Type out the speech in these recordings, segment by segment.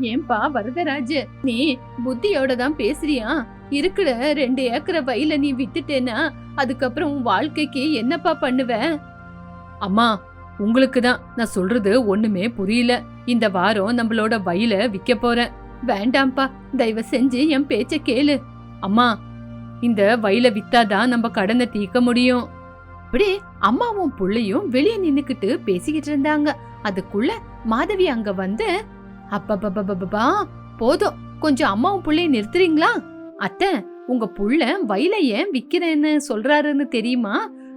ஏன்பா வரதராஜ், நீ புத்தியோட தான் பேசுறியா? இருக்கிற 2 ஏக்கரை வயல நீ வித்துட்டேனா அதுக்கப்புறம் உன் வாழ்க்கைக்கு என்னப்பா பண்ணுவ? அம்மா, உங்களுக்கு தான் நான் சொல்றது ஒண்ணுமே புரியல. இந்த வாரம் நம்மளோட வயல விக்க போறேன். வேண்டாம்ப்பா, தயவு செஞ்சு என் பேச்ச கேளு. அம்மா, இந்த வயல வித்தாதான் நம்ம கடனை தீர்க்க முடியும். அப்படி அம்மாவும் புள்ளையும் வெளியே நின்னுக்கிட்டு பேசிக்கிட்டு இருந்தாங்க. அதுக்குள்ள மாதவி அங்க வந்து, அப்பப்பா போதும், கொஞ்சம் அம்மாவும் புள்ளையும் நிறுத்துறீங்களா? அத்தை, உங்க புள்ள வயல ஏன் விக்கிறேன்னு சொல்றாருன்னு தெரியுமா?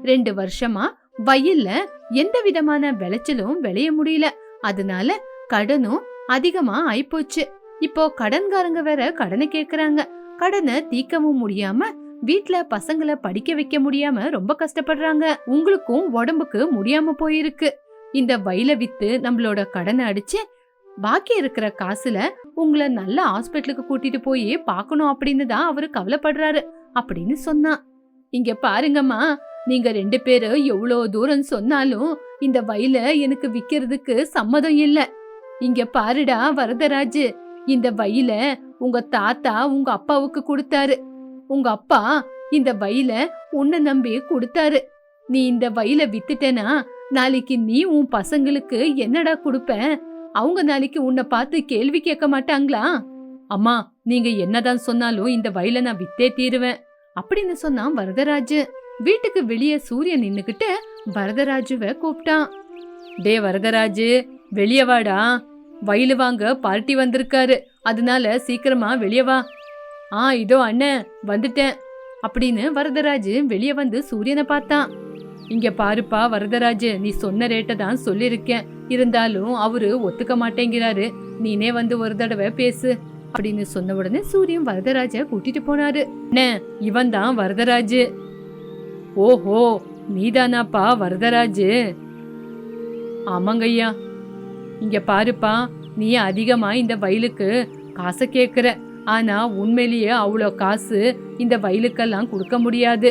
2 வருஷமா வயல்ல எந்த விதமான விளைச்சலும் விளைய முடியல. அதனால கடனும் அதிகமா ஆயிப்போச்சு. இப்போ கடன்காரங்க வேற கடனை கேக்குறாங்க. கடனை தீக்கவும் முடியாம வீட்ல பசங்களை படிக்க வைக்க முடியாம ரொம்ப கஷ்டப்படுறாங்க. உங்களுக்கும் உடம்புக்கு முடியாம போயிருக்கு. இந்த வயல வித்து நம்மளோட கடனை அடிச்சு பாக்கி இருக்கிற காசுல உங்களை நல்ல ஹாஸ்பிட்டலுக்கு கூட்டிட்டு போய் பாக்கணும் அப்படின்னு தான் அவரு கவலைப்படுறாரு அப்படின்னு சொன்னா. இங்க பாருங்கம்மா, நீங்க 2 பேரும் எவ்வளவு தூரம் சொன்னாலும் இந்த வயல எனக்கு விக்கிறதுக்கு சம்மதம் இல்ல. இங்க பாருடா வரதராஜ், இந்த வயல உங்க தாத்தா உங்க அப்பாவுக்கு கொடுத்தாரு. உங்க அப்பா இந்த வயல உன்னை நம்பி கொடுத்தாரு. நீ இந்த வயல வித்துட்டேனா நாளைக்கு நீ உன் பசங்களுக்கு என்னடா கொடுப்ப? அவங்க நாளைக்கு உன்னை பார்த்து கேள்வி கேட்க மாட்டாங்களா? அம்மா, நீங்க என்னதான் சொன்னாலும் இந்த வயல நான் வித்தே தீருவேன் அப்படின்னு சொன்னான் வரதராஜ். வீட்டுக்கு வெளியே சூரியன் நின்னுக்கிட்டு வரதராஜுவ கூப்பிட்டான். டே வரதராஜு, வெளிய வாடா. வயலு வாங்க பார்ட்டி வந்திருக்காரு, அதனால சீக்கிரமா வெளிய வா. இதோ அண்ணன் வந்துட்டேன் அப்படின்னு வரதராஜ் வெளிய வந்து சூரியனை பார்த்தான். இங்க பாருப்பா வரதராஜ், நீ சொன்ன ரேட்டை தான் சொல்லிருக்கேன். இருந்தாலும் அவரு ஒத்துக்க மாட்டேங்கிறாரு. நீனே வந்து ஒரு தடவை பேசு அப்படின்னு சொன்ன உடனே சூரியன் வரதராஜ கூட்டிட்டு போனாரு. இவன் தான் வரதராஜ். ஓஹோ, நீதானாப்பா வரதராஜ்? ஆமாங்கய்யா. இங்க பாருப்பா, நீ அதிகமா இந்த வயலுக்கு காசை கேக்குற. ஆனா உண்மையிலேயே அவ்வளோ காசு இந்த வயலுக்கெல்லாம் கொடுக்க முடியாது.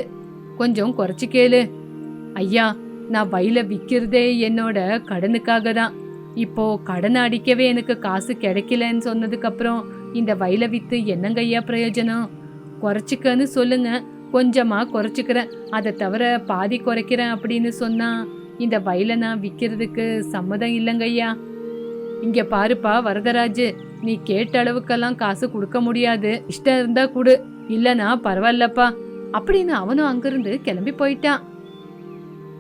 கொஞ்சம் குறைச்சு கேளு. ஐயா, நான் வயல விக்கிறதே என்னோட கடனுக்காக தான். இப்போ கடன் அடிக்கவே எனக்கு காசு கிடைக்கலன்னு சொன்னதுக்கு அப்புறம் இந்த வயல வித்து என்னங்க ஐயா பிரயோஜனம்? குறைச்சிக்கன்னு சொல்லுங்க, கொஞ்சமா குறைச்சிக்கிறேன். அதை தவிர பாதி குறைக்கிறேன் அப்படின்னு சொன்னா இந்த வயலை நான் விக்கிறதுக்கு சம்மதம் இல்லைங்க ஐயா. இங்க பாருப்பா வரதராஜ், நீ கேட்ட அளவுக்கெல்லாம் காசு கொடுக்க முடியாது. இஷ்டம் இருந்தா கொடு, இல்லனா பரவாயில்லப்பா அப்படின்னு அவனும் அங்கிருந்து கிளம்பி போயிட்டான்.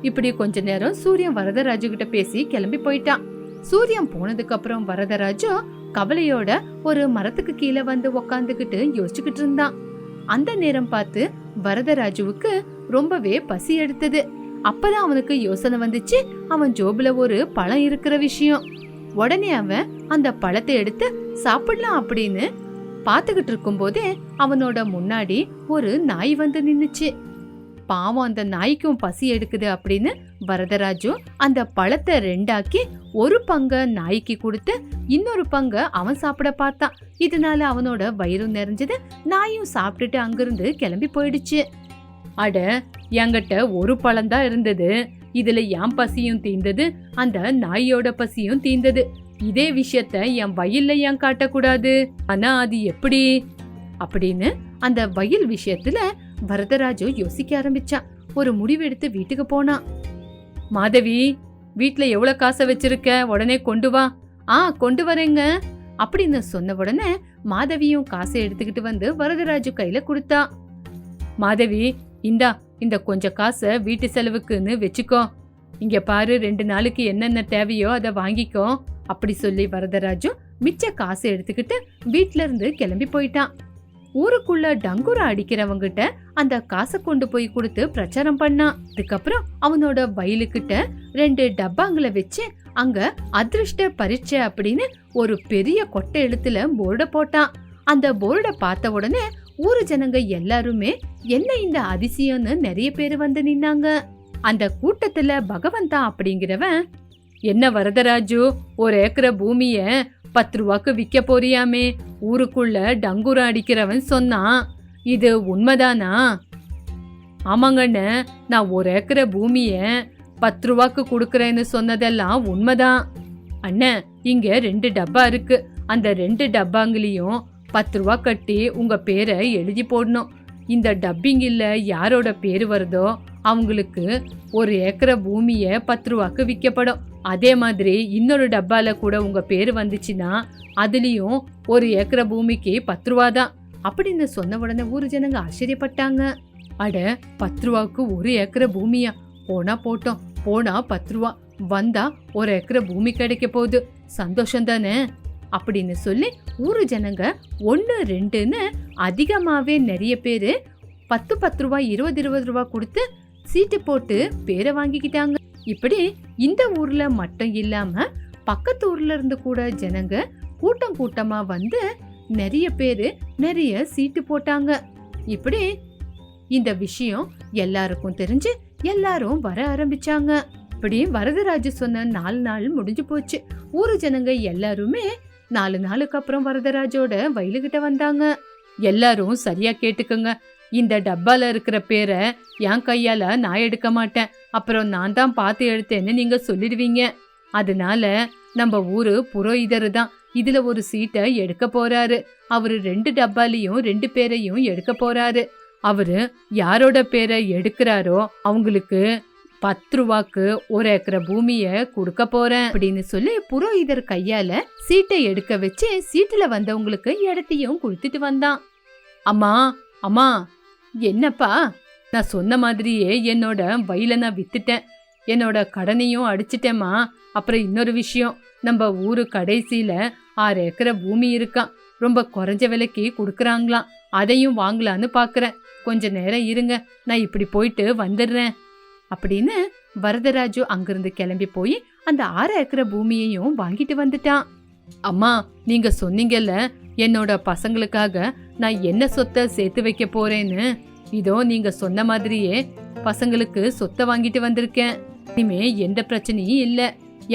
இப்படி கொஞ்ச நேரம் சூரியன் வரதராஜு கிட்ட பேசி கிளம்பி போயிட்டான். சூரியன் போனதுக்கு அப்புறம் வரதராஜு கவலையோட ஒரு மரத்துக்கு கீழே வந்து உக்காந்துக்கிட்டு யோசிச்சுக்கிட்டு இருந்தான். அந்த நேரம் பார்த்து வரதராஜுவுக்கு ரொம்பவே பசி எடுத்தது. அப்பதான் அவனுக்கு யோசனை வந்துச்சு, அவன் ஜோபுல ஒரு பழம் இருக்கிற விஷயம். உடனே அவன் அந்த பழத்தை எடுத்து சாப்பிடலாம் அப்படின்னு பாத்துக்கிட்டு இருக்கும் போதே அவனோட முன்னாடி ஒரு நாய் வந்து நின்னுச்சு. பாவம், அந்த நாய்க்கும் பசி எடுக்குது அப்படின்னு வரதராஜு அந்த பழத்தை 2ஆக்கி ஒரு பங்க நாய்க்கு கொடுத்து இன்னொரு பங்க அவன் சாப்பிட பார்த்தான். இதனால அவனோட வயிறும் நிறைஞ்சது. நாயும் சாப்பிட்டுட்டு அங்கிருந்து கிளம்பி போயிடுச்சு. அட, என்கிட்ட ஒரு பழம்தான் இருந்தது. இதுல என் பசியும் தீந்தது, அந்த நாயோட பசியும் தீந்தது. இதே விஷயத்த என் வயல்ல ஏன் காட்டக்கூடாது? ஆனா அது எப்படி அப்படின்னு அந்த வயல் விஷயத்துல வரதராஜு யோசிக்க ஆரம்பிச்சான். ஒரு முடிவெடுத்து வீட்டுக்கு போனான். மாதவி, வீட்ல எவ்வளவு காசை வச்சிருக்க? உடனே கொண்டு வா. கொண்டு வரேங்க அப்படின்னு சொன்ன உடனே மாதவியும் காசை எடுத்துக்கிட்டு வந்து வரதராஜு கையில கொடுத்தா. மாதவி, இந்தா, இந்த கொஞ்சம் காசை வீட்டு செலவுக்குன்னு வச்சுக்கோ. இங்க பாரு, 2 நாளுக்கு என்னென்ன தேவையோ அதை வாங்கிக்கோ அப்படி சொல்லி வரதராஜு மிச்ச காசை எடுத்துக்கிட்டு வீட்ல இருந்து கிளம்பி போயிட்டான். ஊருக்குள்ள டங்குரா அடிக்கிறவங்கிட்ட அந்த காசை கொண்டு போய் கொடுத்து பிரச்சாரம் பண்ணான். அதுக்கப்புறம் அவனோட வயலுக்கிட்ட 2 டப்பாங்களை வச்சு அங்க அதிர்ஷ்ட பரீட்சை அப்படின்னு ஒரு பெரிய கொட்டை எழுத்துல போர்டை போட்டான். அந்த போர்டை பார்த்த உடனே ஊரு ஜனங்க எல்லாருமே என்ன இந்த அதிசயம்னு நிறைய பேர் வந்து நின்னாங்க. அந்த கூட்டத்துல பகவந்தா அப்படிங்கிறவன், என்ன வரதராஜு, 1 ஏக்கரை பூமிய 10 ரூபாய்க்கு விற்க போறியாமே? ஊருக்குள்ள டங்குரா அடிக்கிறவன் சொன்னான். இது உண்மைதானா? ஆமாங்கண்ண, நான் 1 ஏக்கரை பூமிய 10 ரூபாய்க்கு கொடுக்கறேன்னு சொன்னதெல்லாம் உண்மைதான். அண்ணன், இங்க 2 டப்பா இருக்கு. அந்த 2 டப்பாங்களையும் 10 ரூபா கட்டி உங்க பேரை எழுதி போடணும். இந்த டப்பிங்கில் யாரோட பேர் வருதோ அவங்களுக்கு 1 ஏக்கரை பூமியை 10 ரூபாக்கு விற்கப்படும். அதே மாதிரி இன்னொரு டப்பால கூட உங்க பேர் வந்துச்சுன்னா அதுலயும் 1 ஏக்கரை பூமிக்கு 10 ரூபா தான் அப்படின்னு சொன்ன உடனே ஊரு ஜனங்க ஆச்சரியப்பட்டாங்க. அட 10 ரூபாக்கு 1 ஏக்கரை பூமியா? போனா போட்டோம், போனா 10 ரூபா, வந்தா 1 ஏக்கரை பூமி கிடைக்க போகுது, சந்தோஷம் தானே அப்படின்னு சொல்லி ஊரு ஜனங்க 1 2ன்னு அதிகமாவே நிறைய பேரு 10 ரூபா 20 ரூபா கொடுத்து சீட்டு போட்டு பேரை வாங்கிக்கிட்டாங்க. இப்படி இந்த ஊர்ல மட்டும் இல்லாம பக்கத்து ஊர்ல இருந்து கூட ஜனங்க கூட்டம் கூட்டமா வந்து நிறைய பேரு நிறைய சீட்டு போட்டாங்க. இப்படி இந்த விஷயம் எல்லாருக்கும் தெரிஞ்சு எல்லாரும் வர ஆரம்பிச்சாங்க. இப்படி வரதராஜு சொன்ன 4 நாள் முடிஞ்சு போச்சு. ஊரு ஜனங்க எல்லாருமே 4 நாளுக்கு அப்புறம் வரதராஜோட வயலுகிட்ட வந்தாங்க. எல்லாரும் சரியா கேட்டுக்கோங்க, இந்த டப்பால இருக்கிற பேரை என் கையால நான் எடுக்க மாட்டேன், அப்புறம் நான் தான் பார்த்து எடுத்தேன்னு நீங்க சொல்லிடுவீங்க. அதனால நம்ம ஊரு புரோகிதர் தான் இதுல ஒரு சீட்டை எடுக்க போறாரு. அவரு 2 டப்பாலையும் 2 பேரையும் எடுக்க போறாரு. அவரு யாரோட பேரை எடுக்கிறாரோ அவங்களுக்கு 10 ரூபாக்கு 1 ஏக்கரை பூமிய கொடுக்க போறேன் அப்படின்னு சொல்லி புரோகிதர் கையால சீட்டை எடுக்க வச்சு சீட்டுல வந்தவங்களுக்கு இடத்தையும் கொடுத்துட்டு வந்தான். அம்மா அம்மா, என்னப்பா? நான் சொன்ன மாதிரியே என்னோட வயலை நான் வித்துட்டேன், என்னோட கடனையும் அடிச்சிட்டேம்மா. அப்புறம் இன்னொரு விஷயம், நம்ம ஊரு கடைசியில 6 ஏக்கரை பூமி இருக்கான், ரொம்ப குறைஞ்ச விலைக்கு கொடுக்குறாங்களாம், அதையும் வாங்கலான்னு பாக்குறேன். கொஞ்ச நேரம் இருங்க, நான் இப்படி போயிட்டு வந்துடுறேன் அப்படின்னு வரதராஜு அங்கிருந்து கிளம்பி போய் அந்த 6 ஏக்கரை பூமியையும் வாங்கிட்டு வந்துட்டான். அம்மா, நீங்க சொன்னீங்கல்ல என்னோட பசங்களுக்காக நான் என்ன சொத்தை சேர்த்து வைக்க போறேன்னு, இதோ நீங்க சொன்ன மாதிரியே பசங்களுக்கு சொத்தை வாங்கிட்டு வந்திருக்கேன். இனிமே எந்த பிரச்சனையும் இல்ல.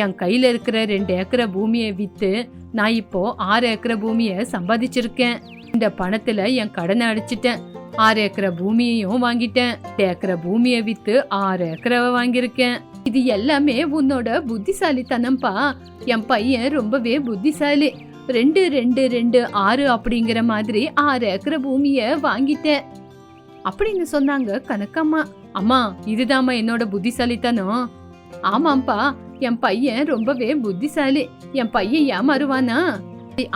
என் கையில இருக்கிற 2 ஏக்கரை பூமியை வித்து நான் இப்போ 6 ஏக்கரை பூமியை சம்பாதிச்சிருக்கேன். இந்த பணத்துல என் கடனை அடிச்சிட்டேன். 6 ஏக்கரை பூமியையும் வாங்கிட்டேன். 2 ஏக்கரை பூமியை வித்து 6 ஏக்கரை வாங்கியிருக்கேன். இது எல்லாமே உன்னோட புத்திசாலித்தனம்பா. என் பையன் ரொம்பவே புத்திசாலி. 2 2 2 6 அப்படிங்கிற மாதிரி 6 ஏக்கரை பூமிய வாங்கிட்டேன் அப்படின்னு சொன்னாங்க கனக்கம்மா. அம்மா, இதுதாம்மா என்னோட புத்திசாலித்தனம். ஆமாம்பா, என் பையன் ரொம்பவே புத்திசாலி. என் பையன் ஏமாறுவானா?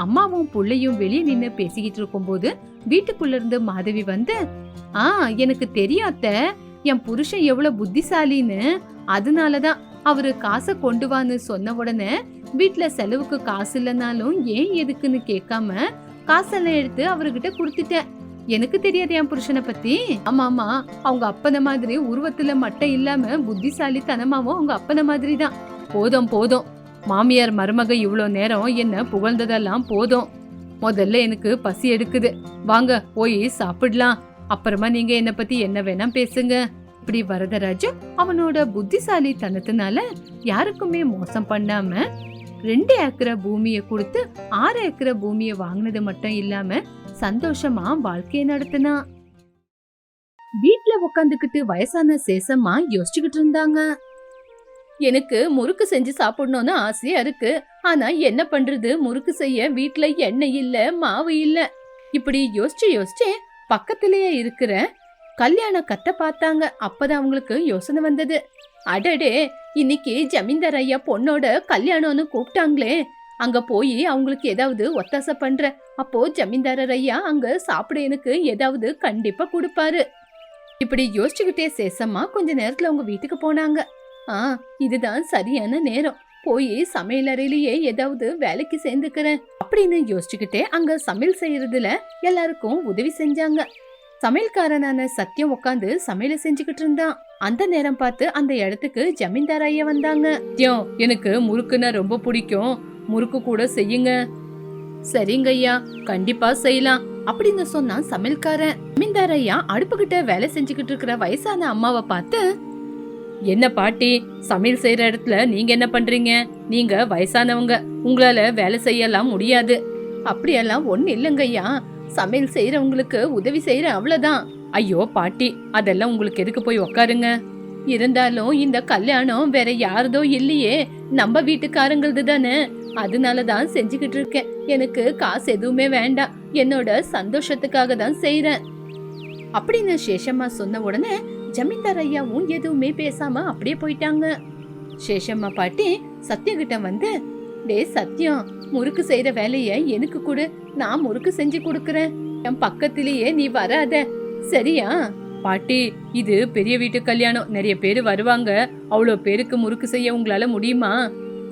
அம்மாவும் புள்ளையும் வெளியே நின்னு பேசிக்கிட்டு இருக்கும் போது வீட்டுக்குள்ள இருந்து மாதவி வந்து, எனக்கு தெரியும் அத்தை, என் புருஷன் எவ்வளவு புத்திசாலின்னு. அதனாலதான் அவரு காசை கொண்டு வான்னு சொன்ன உடனே வீட்டுல செலவுக்கு காசு இல்லைனாலும் ஏன் எதுக்குன்னு கேட்காம காசெல்லாம் எடுத்து அவர்கிட்ட குடுத்துட்டேன். எனக்கு தெரியாது என் புருஷனை பத்தி. ஆமாமா, அவங்க அப்பன மாதிரி உருவத்துல மட்டும் இல்லாம புத்திசாலித்தனமாவும் அவங்க அப்பன மாதிரி தான். போதும் போதும், மாமியார் மருமக இவ்வளோ நேரம் என்ன புகழ்ந்ததெல்லாம் போதும். முதல்ல எனக்கு பசி எடுக்குது, வாங்க போய் சாப்பிடலாம். அப்புறமா நீங்க என்ன பத்தி என்ன வேணா பேசுங்க. இப்படி வரதராஜு அவனோட புத்திசாலித்தனத்தினால யாருக்குமே மோசம் பண்ணாம 2 ஏக்கரை பூமியை கொடுத்து 6 ஏக்கரை பூமியை வாங்கினது மட்டும் இல்லாம சந்தோஷமா வாழ்க்கையை நடத்தினா. வீட்டுல உக்காந்துக்கிட்டு வயசான சேசம்மா யோசிச்சுக்கிட்டு இருந்தாங்க. எனக்கு முறுக்கு செஞ்சு சாப்பிடணும்னு ஆசையா இருக்கு. ஆனா என்ன பண்றது, முறுக்கு செய்ய வீட்டுல எண்ணெய் இல்ல, மாவு இல்ல. இப்படி யோசிச்சு யோசிச்சு பக்கத்திலேயே இருக்கிற கல்யாண கட்டை பார்த்தாங்க. அப்பதான் அவங்களுக்கு யோசனை வந்தது. அடடே, இன்னைக்கு ஜமீன்தார் ஐயா பொண்ணோட கல்யாணம்னு கூப்பிட்டாங்களே, அங்க போய் அவங்களுக்கு ஏதாவது ஒத்தாசை பண்ற. அப்போ ஜமீன்தாரர் ஐயா அங்க சாப்பிட எனக்கு ஏதாவது கண்டிப்பா கொடுப்பாரு. இப்படி யோசிச்சுக்கிட்டே சேசம்மா கொஞ்ச நேரத்துல அவங்க வீட்டுக்கு போனாங்க. இதுதான் சரியான நேரம், போய் சமையல் அறையிலேயே ஏதாவது வேலைக்கு சேர்ந்துக்கிறேன் அப்படின்னு யோசிச்சுக்கிட்டே அங்க சமையல் செய்யறதுல எல்லாருக்கும் உதவி செஞ்சாங்க. சமையல்காரனான சத்தியம் உட்காந்து சமையல செஞ்சுக்கிட்டு இருந்தான். அந்த நேரம் பார்த்து அந்த இடத்துக்கு ஜமீன்தார் ஐயா வந்தாங்க. எனக்கு முறுக்குன்னா ரொம்ப பிடிக்கும், முறுக்கு கூட செய்யுங்க. சரிங்க ஐயா, கண்டிப்பா செய்யலாம் அப்படின்னு சொன்னான் சமையல்காரன். ஜமீன்தார் ஐயா அடுப்புகிட்ட வேலை செஞ்சுக்கிட்டு இருக்கிற வயசான அம்மாவை பார்த்து, என்ன பாட்டி, சமையல் செய்யற இடத்துல நீங்க என்ன பண்றீங்க? நீங்க வயசானவங்க, உங்களால வேலை செய்யலாம் முடியாது. அப்படியெல்லாம் ஒண்ணு இல்லைங்க ஐயா, சமையல் செய்யறவங்களுக்கு உதவி செய்யற அவ்வளவுதான். ஐயோ பாட்டி, அதெல்லாம் உங்களுக்கு எதுக்கு, போய் உக்காருங்க. இருந்தாலும் இந்த கல்யாணம் வேற யாரதோ இல்லையே, நம்ம வீட்டுக்காரங்களது தானே. அதனாலதான் செஞ்சுக்கிட்டு இருக்கேன். எனக்கு காசு எதுவுமே வேண்டாம், என்னோட சந்தோஷத்துக்காக தான் செய்யறேன் அப்படின்னு சேஷம்மா சொன்ன உடனே ஜமீன்தார் ஐயாவும் எதுவுமே பேசாம அப்படியே போயிட்டாங்க. சேஷம்மா பாட்டி சத்யகிட்ட வந்து, டே சத்யம், முறுக்கு செய்யற வேலைய எனக்கு கொடு, நான் முறுக்கு செஞ்சு கொடுக்கறேன், என் பக்கத்திலேயே நீ வராத, சரியா? பாட்டி, இது பெரிய வீட்டு கல்யாணம், நிறைய பேரு வருவாங்க, அவ்வளோ பேருக்கு முறுக்கு செய்ய உங்களால முடியுமா?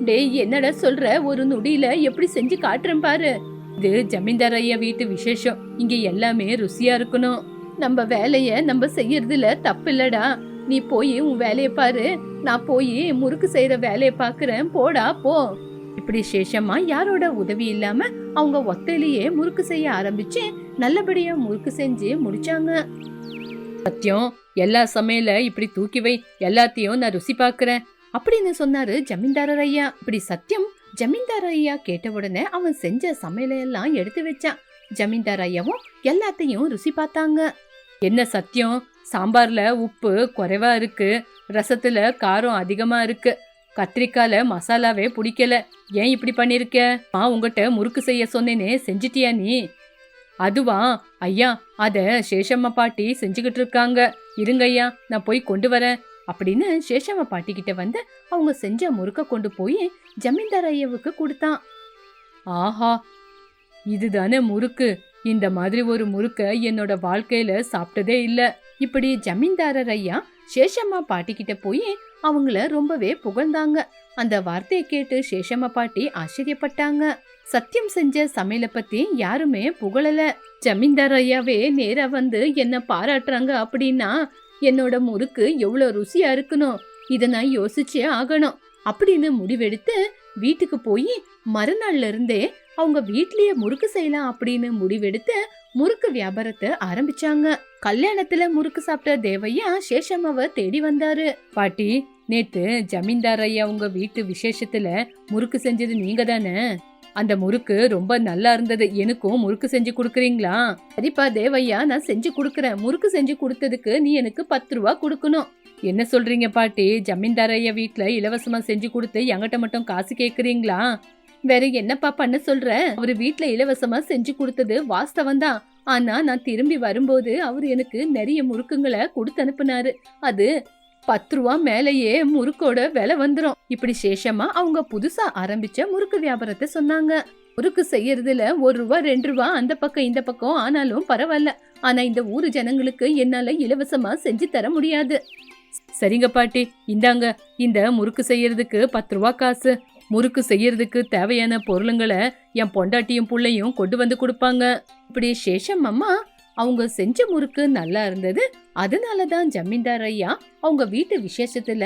டேய், என்னடா சொல்ற? ஒரு நொடியில எப்படி செஞ்சு காட்டுறேன் பாரு. இது ஜமீன்தார் ஐயா வீட்டு விசேஷம், இங்க எல்லாமே ருசியா இருக்கணும். நம்ம வேலைய நம்ம செய்யறதுல தப்பு இல்லடா, நீ போய் உன் வேலைய பாரு, நான் போய் முறுக்கு செய்யற வேலைய பாக்குறேன், போடா போ. இப்படி சேஷம்மா யாரோட உதவி இல்லாம அவங்க ஒத்தையிலேயே முறுக்கு செய்ய ஆரம்பிச்சு நல்லபடியா முறுக்கு செஞ்சு முடிச்சாங்க. சத்யம், எல்லா சமையல இப்படி தூக்கி வை, எல்லாத்தையும் நான் ருசி பாக்குறேன் அப்படின்னு சொன்னாரு ஜமீன்தாரர் ஐயா. இப்படி சத்யம் ஜமீன்தார் ஐயா கேட்ட உடனே அவன் செஞ்ச சமையலையெல்லாம் எடுத்து வச்சான். ஜமீன்தார் ஐயாவும் எல்லாத்தையும் ருசி பார்த்தாங்க. என்ன சத்யம், சாம்பார்ல உப்பு குறைவா இருக்கு, ரசத்துல காரம் அதிகமா இருக்கு, கத்திரிக்கால மசாலாவே பிடிக்கல, ஏன் இப்படி பண்ணிருக்க? உங்ககிட்ட முறுக்கு செய்ய சொன்னேனே, செஞ்சிட்டியா நீ? அதுவா ஐயா, அத சேஷம்மா பாட்டி செஞ்சுக்கிட்டு இருக்காங்க, இருங்க ஐயா, நான் போய் கொண்டு வரேன் அப்படின்னு சேஷம்மா பாட்டி கிட்ட வந்து அவங்க செஞ்ச முறுக்க கொண்டு போய் ஜமீன்தார் ஐயாவுக்கு கொடுத்தான். ஆஹா, இதுதானே முறுக்கு, இந்த மாதிரி ஒரு முறுக்க என்னோட வாழ்க்கையில சாப்பிட்டதே இல்ல. இப்படி ஜமீன்தாரர் ஐயா சேஷம்மா பாட்டி கிட்ட போய் அவங்கள ரொம்பவே புகழ்ந்தாங்க. அந்த வார்த்தையை கேட்டு சேஷம்மா பாட்டி ஆச்சரியப்பட்டாங்க. சத்யம் செஞ்ச சமையல பத்தி யாருமே புகழல. ஜமீன்தார் ஐயாவே நேரா வந்து என்ன பாராட்டுறாங்க அப்படின்னா என்னோட முறுக்கு எவ்வளவு ருசியா இருக்கணும், இத நான் யோசிச்சே ஆகணும் அப்படின்னு முடிவெடுத்து வீட்டுக்கு போய் மறுநாள்ல இருந்தே அவங்க வீட்லயே முறுக்கு செய்யலாம் அப்படின்னு முடிவெடுத்து முறுக்கு வியாபாரத்தை ஆரம்பிச்சாங்க. கல்யாணத்துல முறுக்கு சாப்பிட்ட தேவையா சேஷம்மாவை தேடி வந்தாரு. பாட்டி, நேத்து ஜமீன்தார் ஐயா உங்க வீட்டு விசேஷத்துல முறுக்கு செஞ்சது நீங்க தானே? அந்த முறுக்கு ரொம்ப நல்லா இருந்தது, எனக்கும் முறுக்கு செஞ்சு கொடுக்குறீங்களா? சரிப்பா தேவையா, நான் செஞ்சு கொடுக்கறேன். முறுக்கு செஞ்சு கொடுத்ததுக்கு நீ எனக்கு 10 ரூபா கொடுக்கணும். என்ன சொல்றீங்க பாட்டி? ஜமீன்தார் ஐயா வீட்டுல இலவசமா செஞ்சு கொடுத்து என்கிட்ட மட்டும் காசு கேக்குறீங்களா? வேற என்னப்பா பண்ண சொல்ற? அவரு வீட்டுல இலவசமா செஞ்சு கொடுத்தது வாஸ்தவம் தான், ஆனா நான் திரும்பி வரும்போது அவரு எனக்கு நிறைய முறுக்குங்களை கொடுத்து அனுப்புனாரு. அது 10 ரூபா மேலேயே முறுக்கோட விலை வந்துரும். இப்படி சேஷமா அவங்க புதுசா ஆரம்பிச்ச முறுக்கு வியாபாரத்தை சொன்னாங்க. முறுக்கு செய்யறதுல 1 ரூபா 2 ரூபா அந்த பக்கம் இந்த பக்கம் ஆனாலும் பரவாயில்ல, ஆனா இந்த ஊரு ஜனங்களுக்கு என்னால இலவசமா செஞ்சு தர முடியாது. சரிங்க பாட்டி, இந்தாங்க, இந்த முறுக்கு செய்யறதுக்கு 10 ரூபா காசு. முறுக்கு செய்யறதுக்கு தேவையான பொருளுங்களை என் பொண்டாட்டியும் புள்ளையும் கொண்டு வந்து கொடுப்பாங்க. இப்படி சேஷம் அம்மா அவங்க செஞ்ச முறுக்கு நல்லா இருந்தது, அதனாலதான் ஜமீன்தார் ஐயா அவங்க வீட்டு விசேஷத்துல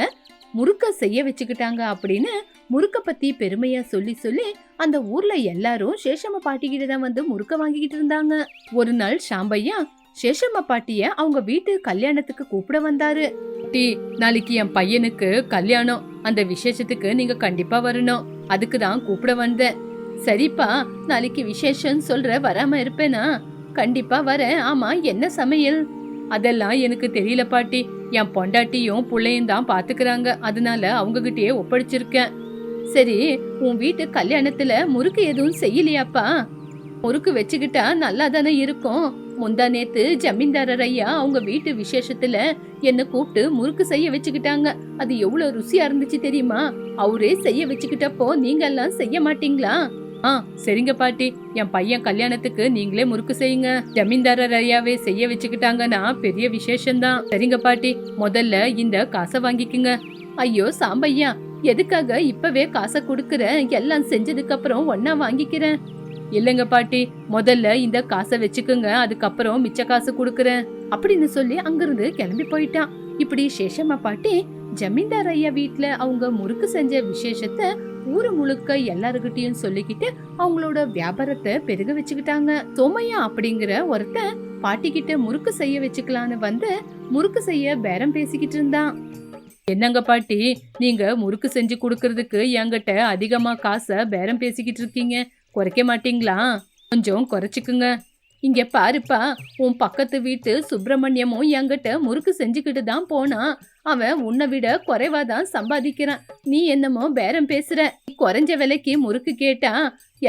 முறுக்க செய்ய வச்சுக்கிட்டாங்க அப்படின்னு முறுக்க பத்தி பெருமையா சொல்லி சொல்லி அந்த ஊர்ல எல்லாரும் சேஷம்மா பாட்டிக்கிட்ட தான் வந்து முறுக்க வாங்கிக்கிட்டு இருந்தாங்க. ஒரு நாள் சாம்பையா சேஷம்மா பாட்டிய அவங்க வீட்டு கல்யாணத்துக்கு கூப்பிட வந்தாரு. பாட்டி, நாளைக்கு என் பையனுக்கு கல்யாணம், அந்த விசேஷத்துக்கு நீங்க கண்டிப்பா வரணும், அதுக்கு தான் கூப்பிட வந்தேன். சரிப்பா, நாளைக்கு விசேஷம் சொல்ற, வராம இருப்பேனா? கண்டிப்பா வரேன். ஆமா, என்ன சமையல்? அதெல்லாம் எனக்கு தெரியல பாட்டி, என் பொண்டாட்டியும் புள்ளையும் தான் பாத்துக்கிறாங்க, அதனால அவங்க கிட்டயே ஒப்படைச்சிருக்கேன். சரி, உன் வீட்டு கல்யாணத்துல முறுக்கு எதுவும் செய்யலையாப்பா? முறுக்கு வச்சுக்கிட்டா நல்லா தானே இருக்கும். முந்தா நேத்து ஜமீன்தாரர் ஐயா அவங்க வீட்டு விசேஷத்துல என்ன கூப்பிட்டு முறுக்கு செய்ய வச்சுக்கிட்டாங்க. அது எவ்வளவு ருசியா இருந்துச்சு தெரியுமா? அவரே செய்ய வச்சுக்கிட்டப்போ நீங்க எல்லாம் செய்ய மாட்டீங்களா? சரிங்க பாட்டி, என் பையன் கல்யாணத்துக்கு நீங்களே முறுக்கு செய்யுங்க. ஜமீன்தாரர் ஐயாவே செய்ய வச்சுக்கிட்டாங்கன்னா பெரிய விசேஷம்தான். சரிங்க பாட்டி, முதல்ல இந்த காசை வாங்கிக்குங்க. ஐயோ சாம்பையா, எதுக்காக இப்பவே காசை கொடுக்கற? எல்லாம் செஞ்சதுக்கு அப்புறம் ஒன்னா வாங்கிக்கிறேன். இல்லங்க பாட்டி, முதல்ல இந்த காசை வச்சுக்குங்க, அதுக்கப்புறம் மிச்ச காசு கொடுக்கறேன் அப்படின்னு சொல்லி அங்கிருந்து கிளம்பி போயிட்டான். இப்படி சேஷம்மா பாட்டி ஜமீன்தார் ஐயா வீட்டுல அவங்க முறுக்கு செஞ்ச விசேஷத்தை ஊரு முழுக்க எல்லாருகிட்டையும் சொல்லிக்கிட்டு அவங்களோட வியாபாரத்தை பெருக வச்சுக்கிட்டாங்க. சோமையா அப்படிங்கிற ஒருத்தன் பாட்டி கிட்ட முறுக்கு செய்ய வச்சுக்கலான்னு வந்து முறுக்கு செய்ய பேரம் பேசிக்கிட்டு இருந்தான். என்னங்க பாட்டி, நீங்க முறுக்கு செஞ்சு கொடுக்கறதுக்கு என்கிட்ட அதிகமா காசை பேரம் பேசிக்கிட்டு இருக்கீங்க, குறைக்க மாட்டீங்களா? கொஞ்சம் குறைச்சிக்குங்க. இங்க பாருப்பா, உன் பக்கத்து வீட்டு சுப்பிரமணியமும் என்கிட்ட முறுக்கு செஞ்சுக்கிட்டு தான் போனா, அவன் உன்னை விட குறைவாதான் சம்பாதிக்கிறான். நீ என்னமோ பேரம் பேசுற. குறைஞ்ச விலைக்கு முறுக்கு கேட்டா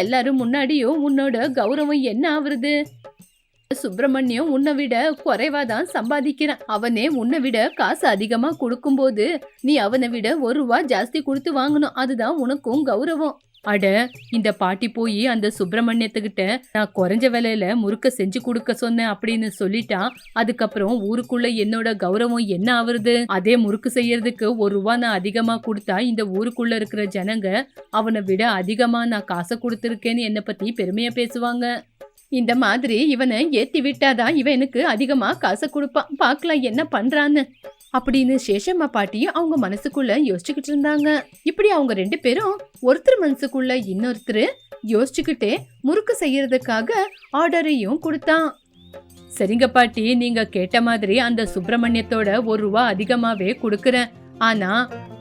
எல்லாரும் முன்னாடியும் உன்னோட கௌரவம் என்ன ஆகுறது? சுப்பிரமணியம் உன்னை விட குறைவாதான் சம்பாதிக்கிறான். அவனே உன்னை விட காசு அதிகமா கொடுக்கும்போது நீ அவனை விட 1 ரூபா ஜாஸ்தி கொடுத்து வாங்கணும். அதுதான் உனக்கும் கௌரவம். அட, இந்த பாட்டி போய் அந்த சுப்பிரமணியத்துக்கிட்ட நான் குறைஞ்ச விலையில முறுக்க செஞ்சு கொடுக்க சொன்னேன் அப்படின்னு சொல்லிட்டா, அதுக்கப்புறம் ஊருக்குள்ள என்னோட கௌரவம் என்ன ஆகுறது? அதே முறுக்கு செய்யறதுக்கு 1 ரூபா நான் அதிகமா கொடுத்தா இந்த ஊருக்குள்ள இருக்கிற ஜனங்க அவனை விட அதிகமா நான் காசை கொடுத்துருக்கேன்னு என்னை பத்தி பெருமையா பேசுவாங்க. இந்த மாதிரி இவனை ஏத்தி விட்டாதான் இவனுக்கு அதிகமா காசை கொடுப்பான். பார்க்கலாம் என்ன பண்றான்னு அப்படின்னு சேஷம்மா பாட்டியும் அவங்க மனசுக்குள்ள யோசிச்சுக்கிட்டு இருந்தாங்க. இப்படி அவங்க 2 பேரும் ஒருத்தர் மனசுக்குள்ள இன்னொருத்தர் யோசிச்சுக்கிட்டே முறுக்கு செய்யறதுக்காக ஆர்டரையும் கொடுத்தான். சரிங்க பாட்டி, நீங்க கேட்ட மாதிரி அந்த சுப்பிரமணியத்தோட 1 ரூபா அதிகமாவே கொடுக்கறேன். ஆனா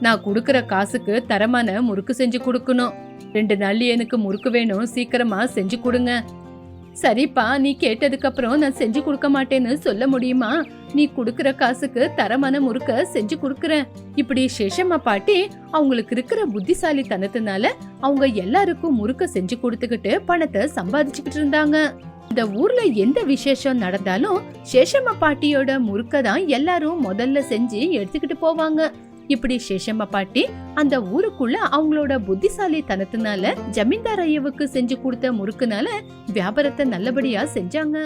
நான் கொடுக்கற காசுக்கு தரமான முறுக்கு செஞ்சு கொடுக்கணும். 2 நாள் எனக்கு முறுக்கு வேணும், சீக்கிரமா செஞ்சு கொடுங்க. சரிப்பா, நீ கேட்டதுக்கு அப்புறம் நான் செஞ்சு கொடுக்க மாட்டேன்னு சொல்ல முடியுமா? நீ குடுக்கற காசுக்கு தரமான முறுக்க செஞ்சு கொடுக்கறேன். இப்படி சேஷம்மா பாட்டி அவங்களுக்கு இருக்கிற புத்திசாலித்தனத்தினால அவங்க எல்லாருக்கும் முறுக்க செஞ்சு கொடுத்துக்கிட்டு பணத்தை சம்பாதிச்சுக்கிட்டு இருந்தாங்க. இந்த ஊர்ல எந்த விசேஷம் நடந்தாலும் சேஷம்மா பாட்டியோட முறுக்க தான் எல்லாரும் முதல்ல செஞ்சு எடுத்துக்கிட்டு போவாங்க. இப்படி சேஷம்மா பாட்டி அந்த ஊருக்குள்ள அவங்களோட புத்திசாலித்தனத்தினால ஜமீன்தார் ஐயாவுக்கு செஞ்சு கொடுத்த முறுக்குனால வியாபாரத்தை நல்லபடியா செஞ்சாங்க.